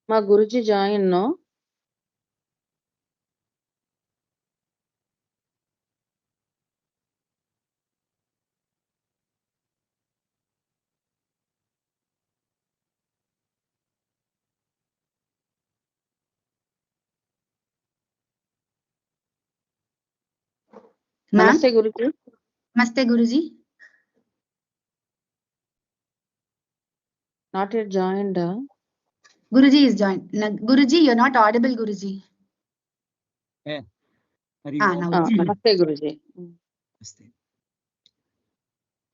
Ma Guruji join, no? Namaste Guruji. Namaste Guruji. Not yet joined. Guruji is joined. Guruji, you're not audible, Guruji. Yeah. Now Namaste Guruji.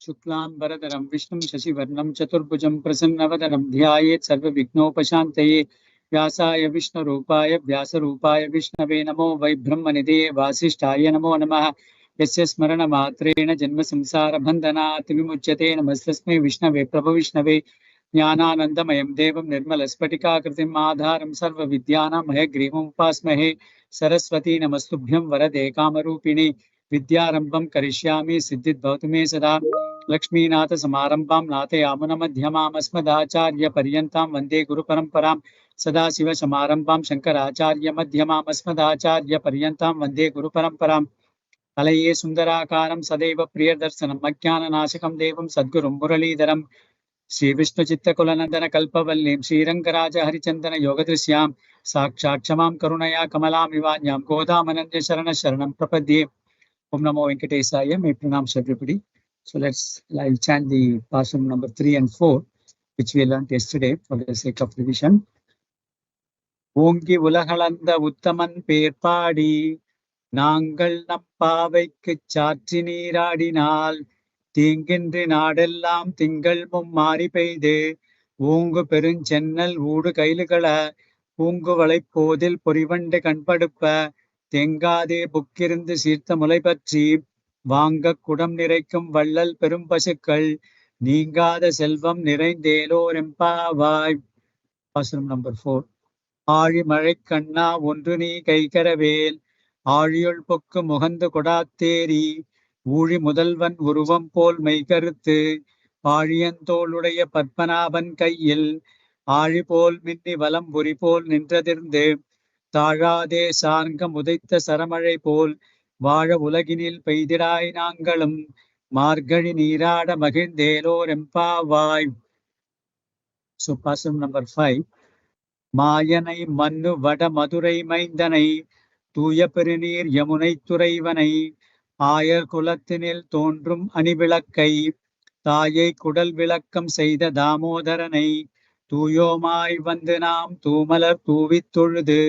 Shuklam Bharadaram Vishnum Shashivarnam Chaturbhujam Prasannavadaram Dhyayet Sarva Vighnopashantaye Vyasaya Vishnu Rupaya Vyasa Rupaya Vishnave Namo Vaibhrahmanide Vasishtaya Namo Namaha Yasya Smarana Matrena Janma Samsara Bandhanat Vimuchyate Namastasme Vishnave Prabha Vishnave Jnananandamayam Devam Nirmalaspatika Kritim Adharam Sarva Vidyanam Hayagrivam Upasmahe Saraswati Namastubhyam Varade Kamarupini Vidyarambam Karishyami Siddhit Bhautame Sada Lakshminath Samarambam Nate Yamuna Madhyamam Asmadacharya Paryantam Vande Guru Paramparam Sada Shiva Samarambam Shankaracharya Madhyamam Asmadacharya Paryantam Vande Guru Paramparam Alaye Sundarakaram Sadeva Priyadarsanam Majnana Nashikam Devam Sadgurum Muralidharam Sri Vishnu Chitta Kulanandana Kalpavallim Sri Rangaraja Harichandana Yogadrishyam Sakshakshamam Karunaya Kamalam Ivanyam Godamananya Sharana Sharanam Prapadye Om Namo Venkatesaya. May pranams everybody. So I'll chant the pasam number 3 and 4, which we learned yesterday for the sake of revision. Ongi Ulahalanda Uttaman Perpadi Nangal Nappavaikku Chaatri Neeradinal Thingindri Nadellam Tingal Mummari Peide Ongu Perunchennal Oodu Kailukala Pungu Valaipodil Purivande Kanpaduppa Thengade Bukkirundu Seertha Mulai Vanga Kudam Niraikum Vallal Perum Pasukal Neengada Selvam Niraindelo Rempavai. Pasam number 4. Aari Malaikanna Onduni Kaikaravel Aariyul Pokku Muhandu Kodatteri Uri Mudalvan Uruvam Pol Maikaruthu Aariyantoludaya Padmanaban Kaiyil Aari Pol Minni Valam Buri Pol Nintradirndu Tazhade Saranga Mudaitha Saramazhai Pol வாழ உலகினில் பெய்திடாய் நாங்களும் மார்கழி நீராட மகிழ்ந்தேலோர் எம்பாவாய். So pasam number 5. மாயனை மன்னு வட மதுரை மைந்தனை தூய பெருநீர் யமுனை துறைவனை ஆயர் குலத்தினில் தோன்றும் அணிவிளக்கை தாயை குடல் விளக்கம் செய்த தாமோதரனை தூயோமாய் வந்து நாம் தூமலர் தூவித் தொழுது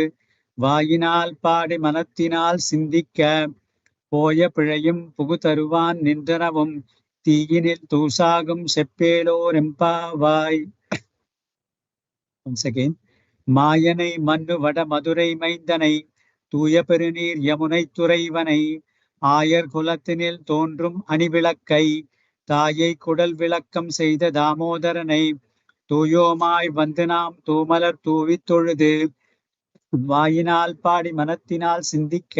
வாயினால் பாடி மனத்தினால் சிந்திக்க போய பிழையும் புகுதருவான் நின்றனவும் தீயினில் தூசாகும் செப்பேலோர் எம்பாவாய். Once again. மாயனை மன்னு வட மதுரை மைந்தனை தூய பெருநீர் யமுனை துறைவனை ஆயர் குலத்தினில் தோன்றும் அணிவிளக்கை தாயை குடல் விளக்கம் செய்த தாமோதரனை தூயோமாய் வந்து நாம் தூமலர் தூவித் தொழுது வாயினால் பாடி மனத்தினால் சிந்திக்க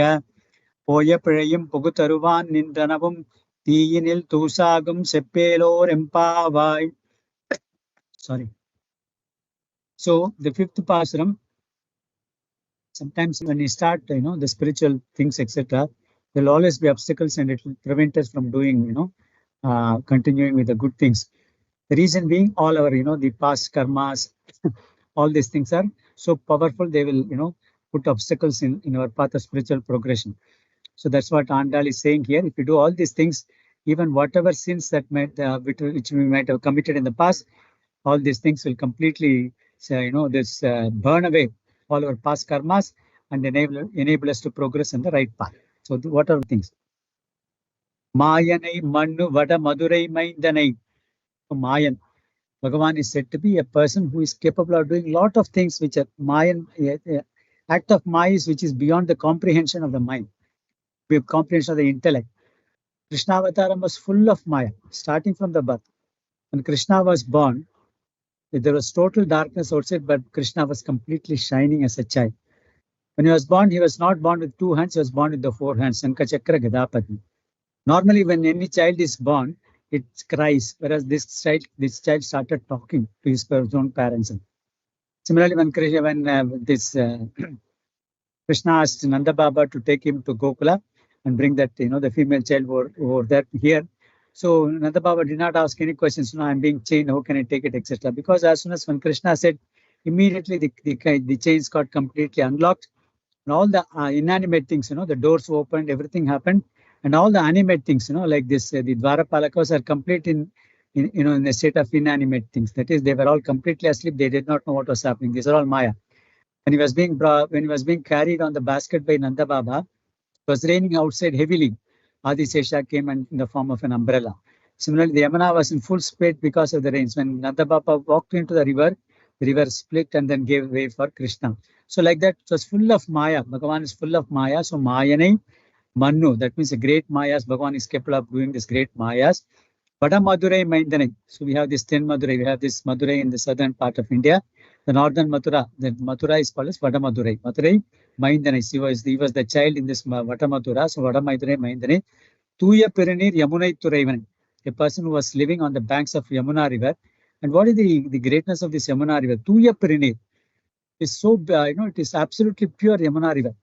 போய பிழையும் புகுதருவான் நின்றனவும் தீயினில் தூசாகும் செப்பேலோர் எம்பாவாய். Sorry. So the 5th pasaram, sometimes when we start, the spiritual things, etc., there will always be obstacles and it will prevent us from doing, continuing with the good things. The reason being all our, the past karmas, all these things are so powerful, they will, put obstacles in our path of spiritual progression. So that's what Andal is saying here. If you do all these things, even whatever sins that which we might have committed in the past, all these things will completely, burn away all our past karmas and enable us to progress in the right path. So what are the things? Mayanai Mannu Vada Madurai Maindanai. Mayan. Bhagavan is said to be a person who is capable of doing a lot of things which are Mayan, act of Maya, which is beyond the comprehension of the mind, beyond comprehension of the intellect. Krishna Avataram was full of Maya, starting from the birth. When Krishna was born, there was total darkness outside, but Krishna was completely shining as a child. When he was born, he was not born with 2 hands, he was born with the 4 hands, Shankha Chakra Gadapati. Normally, when any child is born, it cries, whereas this child started talking to his own parents. Similarly, when Krishna asked Nanda Baba to take him to Gokula and bring that, the female child over there here. So Nanda Baba did not ask any questions. I'm being chained. How can I take it, etc. Because as soon as when Krishna said, immediately the chains got completely unlocked, and all the inanimate things, the doors opened, everything happened, and all the animate things, like this, the Dwarapalakas are complete in a state of inanimate things. That is, they were all completely asleep. They did not know what was happening. These are all Maya. When he was being carried on the basket by Nanda Baba, it was raining outside heavily. Adisesha came in the form of an umbrella. Similarly, the Yamuna was in full speed because of the rains. When Nanda Baba walked into the river split and then gave way for Krishna. So like that, it was full of Maya. Bhagavan is full of Maya. So Mayane Manu, that means a great Mayas. Bhagavan is capable of doing this great Mayas. Vada Madurai Maindanai. So we have this 10 Madurai. We have this Madurai in the southern part of India. The northern Mathura, the Mathura is called as Vada Madurai. Madurai Maindanai. He was the child in this Vada Mathura. So Vada Madurai Maindanai. Tuya Perenir Yamunai Turaivan. A person who was living on the banks of Yamuna River. And what is the greatness of this Yamuna River? Tuya Perenir is so, it is absolutely pure Yamuna River.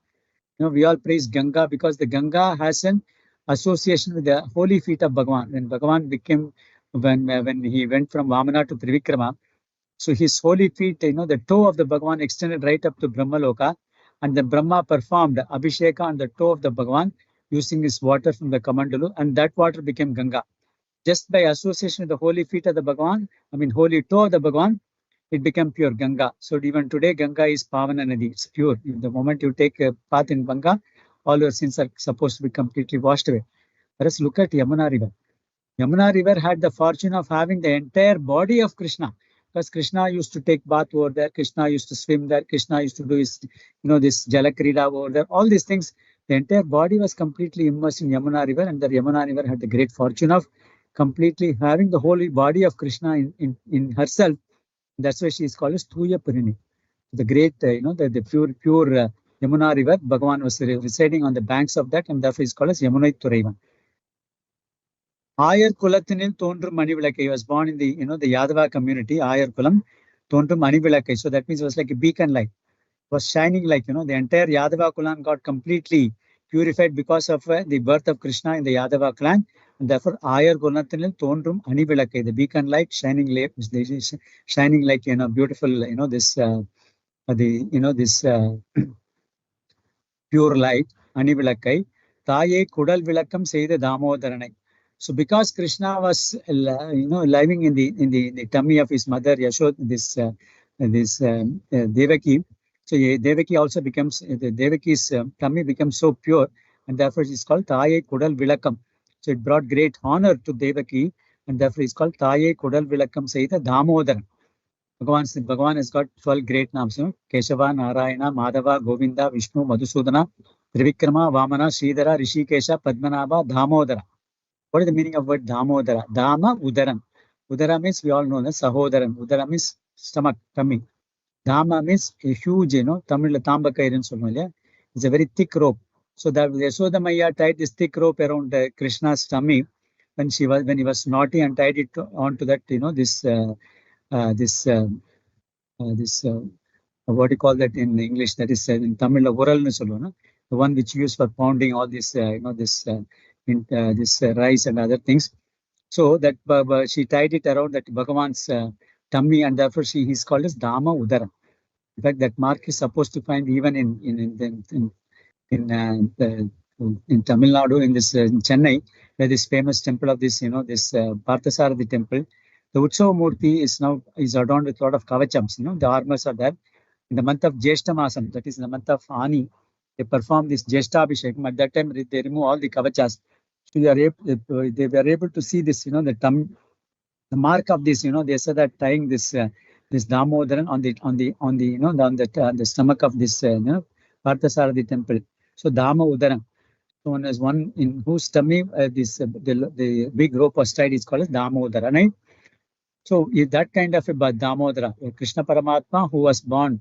We all praise Ganga because the Ganga has an association with the holy feet of Bhagavan. When Bhagavan became, when he went from Vamana to Trivikrama, so his holy feet, the toe of the Bhagavan extended right up to Brahmaloka, and the Brahma performed Abhisheka on the toe of the Bhagavan using his water from the Kamandalu, and that water became Ganga. Just by association with the holy feet of the Bhagavan, holy toe of the Bhagavan, it became pure Ganga. So even today, Ganga is Pavana Nadi. It's pure. The moment you take a path in Ganga, all your sins are supposed to be completely washed away. Whereas look at Yamuna River. Yamuna River had the fortune of having the entire body of Krishna. Because Krishna used to take bath over there, Krishna used to swim there, Krishna used to do his, this Jalakrida over there, all these things. The entire body was completely immersed in Yamuna River, and the Yamuna River had the great fortune of completely having the holy body of Krishna in herself. That's why she is called as Tuya Parini. The great, the pure Yamuna River, Bhagavan was residing on the banks of that, and therefore is called as Yamunai Turaivan. Ayar Kulathinil Tondrum Manivilakai. He was born in the, the Yadava community, Ayar Kulam, Tondrum Manivilakai. So that means it was like a beacon light. It was shining like, the entire Yadava Kulan got completely purified because of the birth of Krishna in the Yadava clan. And therefore, Ayar Kulathinil Tondrum Manivilakai, the beacon light shining like, beautiful, this, this pure light, Anivilakai. Taye Kudal Vilakam say the Damodaranai. So because Krishna was, living in the tummy of his mother Yashoda, Devaki, so Devaki also becomes, the Devaki's tummy becomes so pure, and therefore it is called Taye Kudal Vilakam. So it brought great honor to Devaki, and therefore it is called Taye Kudal Vilakam Saita Damodaran. Bhagavan has got 12 great names, Keshava, Narayana, Madhava, Govinda, Vishnu, Madhusudana, Trivikrama, Vamana, Sridhara, Rishikesha, Padmanabha, Damodara. What is the meaning of word Damodara? Dama, Udaram. Udara means we all know that Sahodaran. Udara means stomach, tummy. Dama means a huge, Tamil Tambakairan Somalia. It's a very thick rope. So that Yashoda Maya tied this thick rope around Krishna's tummy when he was naughty, and tied it onto that, what do you call that in English? That is in Tamil, the one which you use for pounding all this, this rice and other things. So that she tied it around that Bhagavan's tummy, and therefore he's called as Dama Udara. In fact, that mark is supposed to find even in Tamil Nadu, in this in Chennai, where this famous temple of this, this Parthasarathi temple. The Utsava Murti is adorned with a lot of kavachams, the armors are there. In the month of Jeshta Masam, that is in the month of Ani, they perform this Jeshta Abhishekam. At that time, they remove all the kavachas. So they were able to see this, the mark of this, they said that tying this Damodaran on the stomach of this, Parthasarathi temple. So Dama Udaran. So one is one in whose tummy the big rope was tied is called as Damodara, right? So that kind of a Damodara, Krishna Paramatma, who was born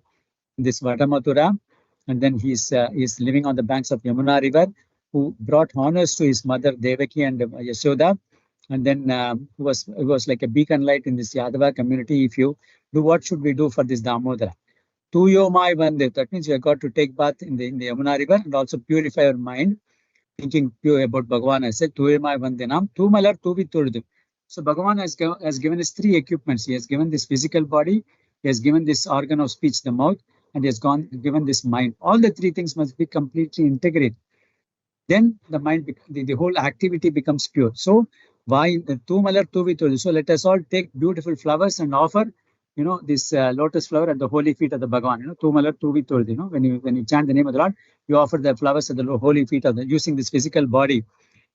in this Vadamadura, and then he's living on the banks of Yamuna River, who brought honors to his mother Devaki and Yashoda, and then it was like a beacon light in this Yadava community. If you do, what should we do for this Damodara? Tuyomai Vande. That means you have got to take bath in the Yamuna river and also purify your mind, thinking pure about Bhagavan. I said, Tuyomai Vandenam, Tumalar Tuvi Turdu. So Bhagavan has given us three equipments. He has given this physical body, he has given this organ of speech, the mouth, and he has given this mind. All the three things must be completely integrated. Then the mind, the whole activity becomes pure. So why two malar two vitul? So let us all take beautiful flowers and offer, this lotus flower at the holy feet of the Bhagavan. Two malar two vitul. When you chant the name of the Lord, you offer the flowers at the holy feet of the, using this physical body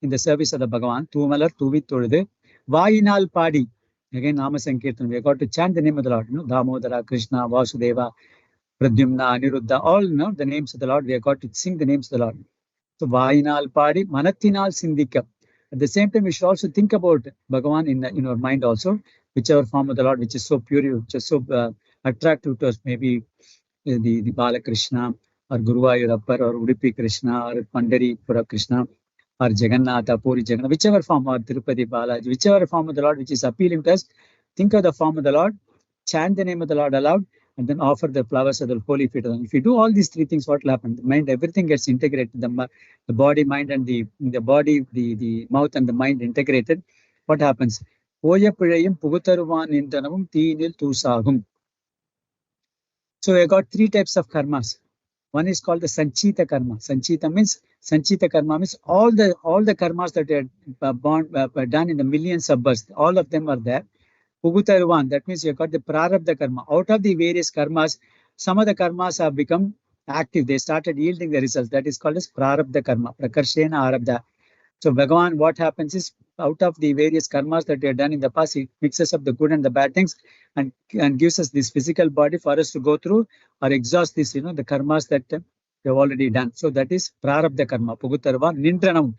in the service of the Bhagavan. Two malar two vitul. Vainal padi. Again, Nama Sankirtan. We have got to chant the name of the Lord. Damodara, Krishna, Vasudeva, Pradyumna, Aniruddha. All the names of the Lord. We have got to sing the names of the Lord. So Vainal Padi, Manathinal Sindhika. At the same time, we should also think about Bhagavan in our mind also, whichever form of the Lord, which is so pure, which is so attractive to us, maybe the Balakrishna or Guruvayurappa or Udupi Krishna or Pandaripura Krishna or Jagannatha, Puri Jagannath, whichever form, or Tirupati Balaji, whichever form of the Lord which is appealing to us, think of the form of the Lord, chant the name of the Lord aloud, and then offer the flowers of the holy feet of them. If you do all these three things, what will happen? The mind, everything gets integrated. The body, mind, and the body, the mouth and the mind integrated. What happens? Oya pizhayum pugutaruvan indanavum teenil tusagum. So we got three types of karmas. One is called the Sanchita karma. Sanchita karma means all the karmas that are done in the millions of births. All of them are there. Pugutarvan, that means you got the prarabdha karma. Out of the various karmas, some of the karmas have become active. They started yielding the results. That is called as prarabdha karma. Prakarshena arabdha. So Bhagavan, what happens is, out of the various karmas that they have done in the past, he mixes up the good and the bad things and gives us this physical body for us to go through or exhaust this, the karmas that we have already done. So that is prarabdha karma. Pugutarva, nindranam.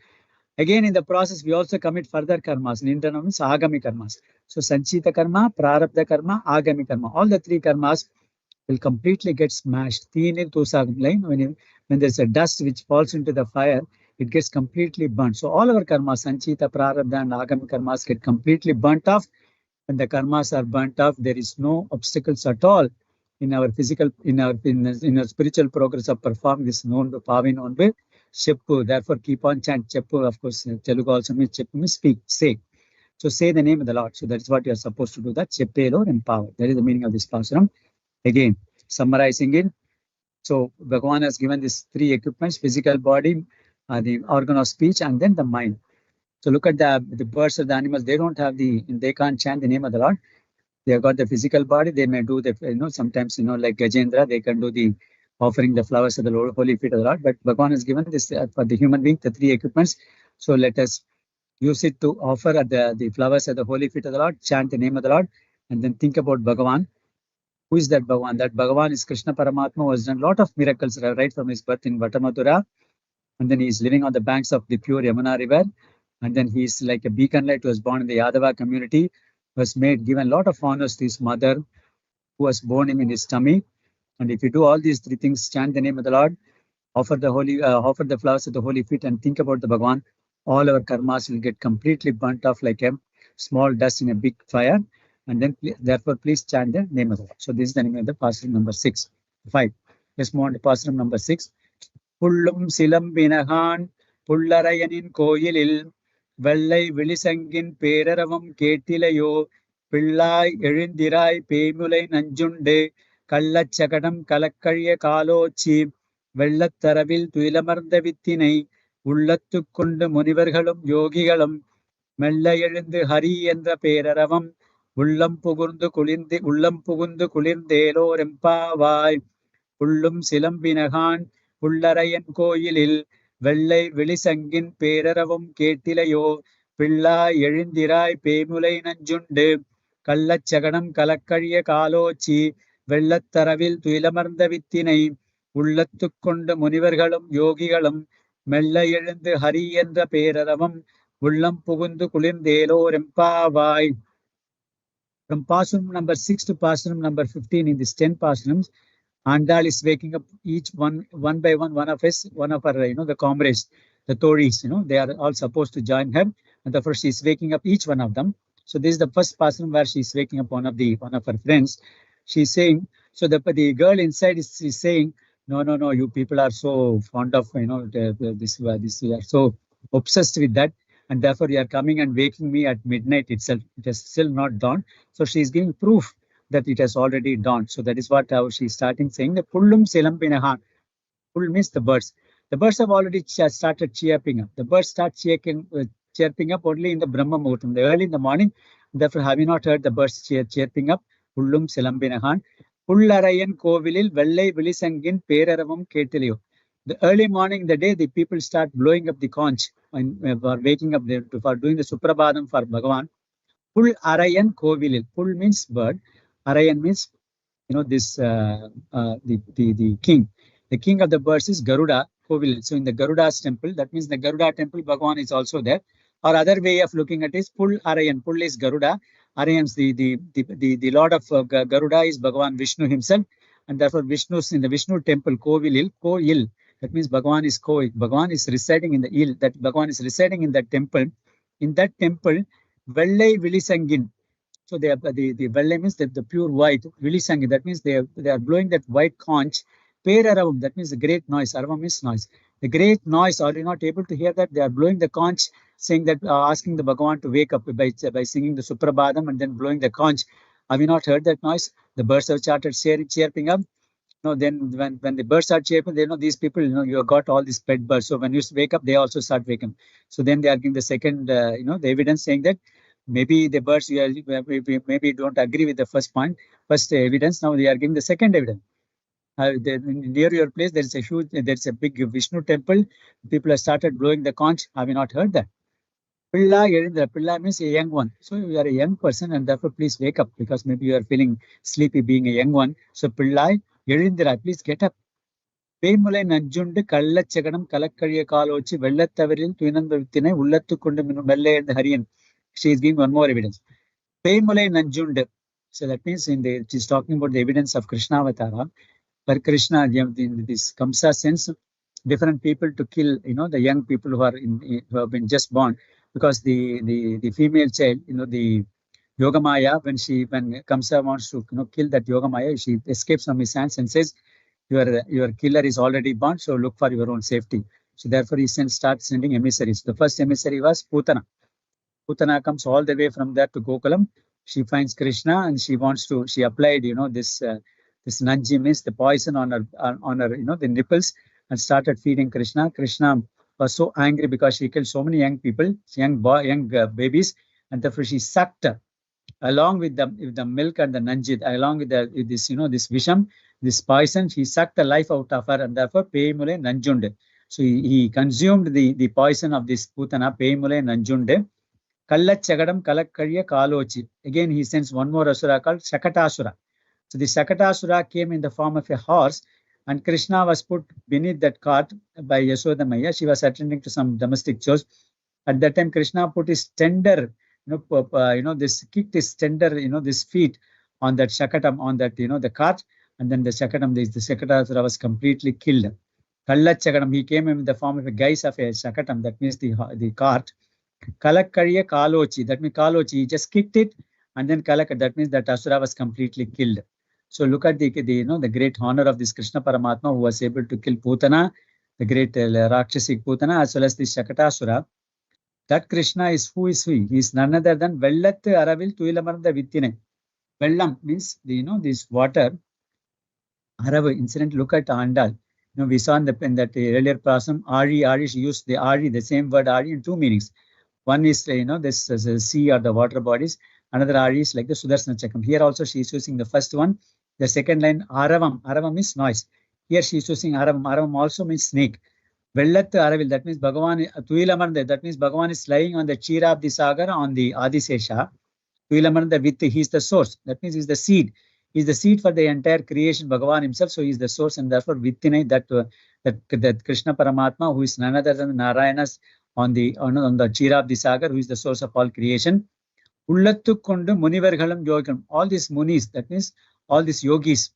Again, in the process, we also commit further karmas. Nindranam means agami karmas. So Sanchita karma, prarabdha karma, agami karma. All the three karmas will completely get smashed. When there's a dust which falls into the fire, it gets completely burnt. So all our karmas, Sanchita, prarabdha, and agami karmas get completely burnt off. When the karmas are burnt off, there is no obstacles at all in our physical, in our spiritual progress of performing this known to Pavin on way. Cheppu, therefore keep on chant. Cheppu, of course, Telugu also means Cheppu means speak, say. So say the name of the Lord. So that is what you are supposed to do. That Cheppelo and power. That is the meaning of this pasaram. Again, summarizing it. So Bhagavan has given these three equipments: physical body, the organ of speech, and then the mind. So look at the birds or the animals. They can't chant the name of the Lord. They have got the physical body. They may do the, sometimes, like Gajendra, they can do the offering the flowers of the Lord, holy feet of the Lord. But Bhagavan has given this for the human being, the three equipments. So let us use it to offer at the flowers at the holy feet of the Lord, chant the name of the Lord, and then think about Bhagavan. Who is that Bhagavan? That Bhagavan is Krishna Paramatma, who has done a lot of miracles right from his birth in Vatamadura. And then he is living on the banks of the pure Yamuna river. And then he is like a beacon light who was born in the Yadava community, was given a lot of honors to his mother, who was born him in his tummy. And if you do all these three things, chant the name of the Lord, offer the flowers at the holy feet, and think about the Bhagavan, all our karmas will get completely burnt off like a small dust in a big fire. And then, therefore, please chant the name of the Lord. So this is the name of the pasaram number 5. Let's move on to pasaram number 6. Pullum silambinahan pullarayanin koyilil vellai vilisangin peraravam ketilayo pillai elindirai peemulai nanjunde kallachakadam kalakkalya kalochi வெள்ளத்தரவில் துயிலமர்ந்த வித்தினை உள்ளத்துக் கொண்டு முனிவர்களும் யோகிகளும் மெல்ல எழுந்து ஹரி என்ற பேரரவம் உள்ளம் புகுந்து குளிர்ந்தேலோரெம்பாவாய். புள்ளும் சிலம்பினகான் புள்ளரையன் கோயிலில் வெள்ளை விழிசங்கின் பேரரவும் கேட்டிலையோ பிள்ளாய் எழுந்திராய் பேமுலை நஞ்சுண்டு கள்ளச்சகடம் கலக்கழிய காலோச்சி வெள்ளத்தரவில் துயிலமர்ந்த வித்தினை உள்ளத்துக் கொண்டு முனிவர்களும் யோகிகளும் மெல்ல எழுந்து ஹரி என்ற பேரரவம் உள்ளம் புகுந்து குளிர்ந்தேலோரெம்பாவாய். From pasaram number 6 to pasaram number 15, in these 10 pasarams, Andal is waking up each one by one of her, the comrades, the Tories, they are all supposed to join her, and therefore she is waking up each one of them. So this is the first pasaram where she is waking up one of her friends. She is saying, So the girl inside is saying, no, you people are so fond of, this, you are so obsessed with that. And therefore you are coming and waking me at midnight itself. It has still not dawned. So she is giving proof that it has already dawned. So that is what how she's starting saying the pullum silambinahan. Pull means the birds. The birds have already started chirping up. The birds start chirping up only in the Brahma Muhurtam, early in the morning. Therefore, have you not heard the birds chirping up? Pullum silambinahan. Pullarayan kovilil vellai vilisangin peraravam ketiliyo. The early morning, the day the people start blowing up the conch and for waking up for doing the Suprabhadam for Bhagavan. Pull arayan kovilil. Pull means bird. Arayan means this the king. The king of the birds is Garuda Kovil. So in the Garuda's temple, that means the Garuda temple, Bhagavan is also there. Or other way of looking at it is Pul Arayan. Pul is Garuda. Arayan, the Lord of Garuda is Bhagavan Vishnu himself. And therefore Vishnu's in the Vishnu temple, Kovilil, Ko-il. That means Bhagavan is Ko. Bhagavan is residing in the il. That Bhagavan is residing in that temple. In that temple, Vellai Vilisangin. So the Vellai means the pure white. Vilisangin, that means they are blowing that white conch. Peraravam, that means the great noise. Aravam means noise. The great noise, are you not able to hear that? They are blowing the conch, saying that, asking the Bhagavan to wake up by singing the Suprabhadam and then blowing the conch. Have you not heard that noise? The birds have started chirping up. Then when the birds are chirping, they know these people, you have got all these pet birds. So when you wake up, they also start waking. So then they are giving the second, the evidence saying that maybe the birds, maybe don't agree with the first point, first evidence. Now they are giving the second evidence. Near your place, there's a big Vishnu temple. People have started blowing the conch. Have you not heard that? Pilla Yerindra. Pilla means a young one. So you are a young person and therefore please wake up because maybe you are feeling sleepy being a young one. So Pilla Yerindra, please get up. Peimulai Nanjundu Kallachaganam Kalakariya Kalochi Vellattavaril Twinandavitine Ullattu Kundaminu Melle and the Harian. She is giving one more evidence. Peimulai Nanjundu. So that means she's talking about the evidence of Krishna Avatara. For Krishna, in this Kamsa sense, different people to kill, the young people who have been just born, because the female child, the Yogamaya, when Kamsa wants to kill that Yogamaya, she escapes from his hands and says, your killer is already born, so look for your own safety. So therefore, he starts sending emissaries. The first emissary was Putana. Putana comes all the way from there to Gokulam. She finds Krishna and she applied, this Nanji means the poison on her, the nipples, and started feeding Krishna. Krishna was so angry because she killed so many young people, young babies, and therefore she sucked along with the milk and the Nanji, along with this Visham, this poison. She sucked the life out of her, and therefore Peimule Nanjunde. So he consumed the poison of this Putana, Peimule Nanjunde. Kallachagadam Kalakariya Kalochi. Again, he sends one more asura called Shakatasura. So the Shakatasura came in the form of a horse, and Krishna was put beneath that cart by Yashoda Maya. She was attending to some domestic chores. At that time, Krishna put his tender, kicked his tender, this feet on that Shakatam, on that, the cart, and then the Shakatam, the Shakatasura was completely killed. Kallachagadam, he came in the form of a guise of a Shakatam, that means the cart. Kalakariya Kalochi, that means Kalochi, he just kicked it, and then Kalak, that means that Asura was completely killed. So look at the great honor of this Krishna Paramatma who was able to kill Putana, the great Rakshasi Putana, as well as this Shakatasura. That Krishna is who is he? He is none other than Vellat Aravil Tuilamaranda Vittine. Vellam means this water. Aravu incident. Look at Andal. We saw in that earlier person, Ari, she used the Ari, the same word Ari in two meanings. One is, this sea or the water bodies. Another Ari is like the Sudarsana Chakram. Here also she is using the first one. The second line, Aravam. Aravam means noise. Here she is using Aravam. Aravam also means snake. Vellat Aravil, that means Bhagavan, Tuilamaranda, that means Bhagavan is lying on the Chira of the Sagar on the Adisesha. Tuilamaranda with he is the source. That means he is the seed. He is the seed for the entire creation, Bhagavan himself. So he is the source, and therefore Vittinai, that Krishna Paramatma, who is none other than Narayanas on the Chira of the Sagar, who is the source of all creation. Ullattu kondu munivargalam yogam. All these munis, that means all these yogis,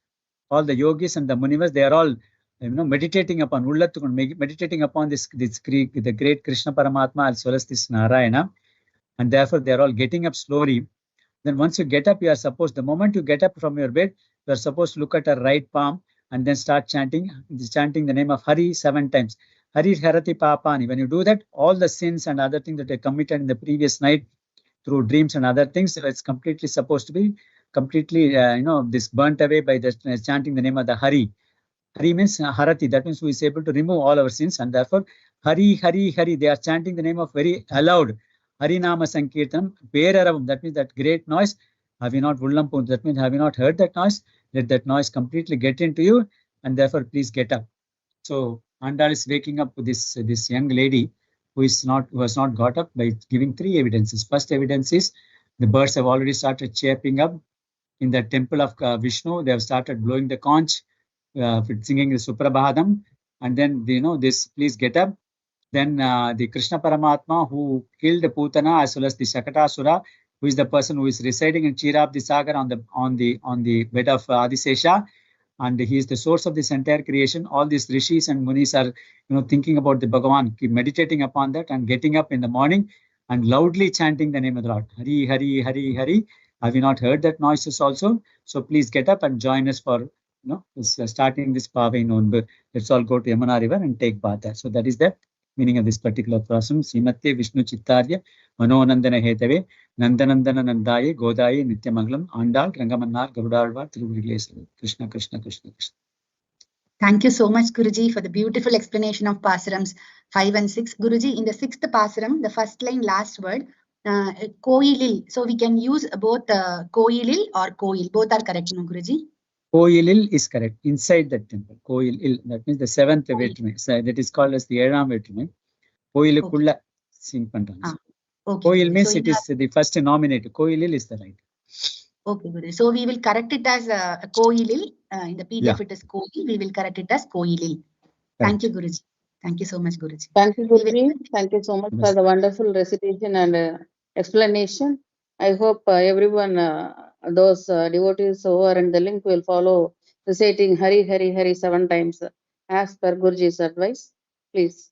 all the yogis and the munivars, they are all meditating upon Ullattu, meditating upon the great Krishna Paramatma as well as this Narayana, and therefore they are all getting up slowly. Then once you get up, you are supposed, the moment you get up from your bed, you are supposed to look at her right palm and then start chanting the name of Hari 7 times. Hari Harati Papani. When you do that, all the sins and other things that are committed in the previous night through dreams and other things, it's completely supposed to be completely, this burnt away by the chanting the name of the Hari. Hari means Harati. That means who is able to remove all our sins, and therefore Hari, Hari, Hari. They are chanting the name of very aloud. Harinama Sankirtanam, Peraravam. That means that great noise. Have you not Vullampun? That means have you not heard that noise? Let that noise completely get into you, and therefore please get up. So Andal is waking up this young lady who has not got up by giving 3 evidences. First evidence is the birds have already started chirping up in the temple of Vishnu. They have started blowing the conch, singing the Suprabhadam, and then this please get up. Then the Krishna Paramatma who killed Putana as well as the Shakatasura, who is the person who is residing in Chirabdi Sagar on the bed of Adisesha, and he is the source of this entire creation. All these rishis and munis are thinking about the Bhagavan, keep meditating upon that and getting up in the morning and loudly chanting the name of the Lord. Hari, Hari, Hari, Hari. Have you not heard that noises also? So please get up and join us for starting this Pavai Nonbu. Let's all go to Yamuna River and take bath there. So that is the meaning of this particular prasam. Srimate Vishnu Chittarya Manonandana Hetave Nandanandana Nandaye Godaye Nityamangalam Andal Rangamannar Gavudalvar Thiruviriglesavu. Krishna Krishna Krishna Krishna. Thank you so much, Guruji, for the beautiful explanation of Pasarams 5 and 6. Guruji, in the 6th Pasaram, the first line, last word, Koilil. So we can use both Koilil or Koil. Both are correct, no, Guruji? Koilil is correct. Inside that temple. Koilil. That means the 7th Vetrime. So that is called as the Eram Vetrime. Koilukulla sing Pantans. Okay. Koil means so it is the first nominated. Koilil is the right. Okay, Guruji. So we will correct it as Koilil. In the PDF it is Koil. We will correct it as Koilil. Thank you, Guruji. Thank you so much, Guruji. Thank you, Guruji. Thank you so much for the wonderful recitation and explanation. I hope everyone, those devotees who are in the link will follow reciting Hari, Hari, Hari 7 times as per Guruji's advice. Please.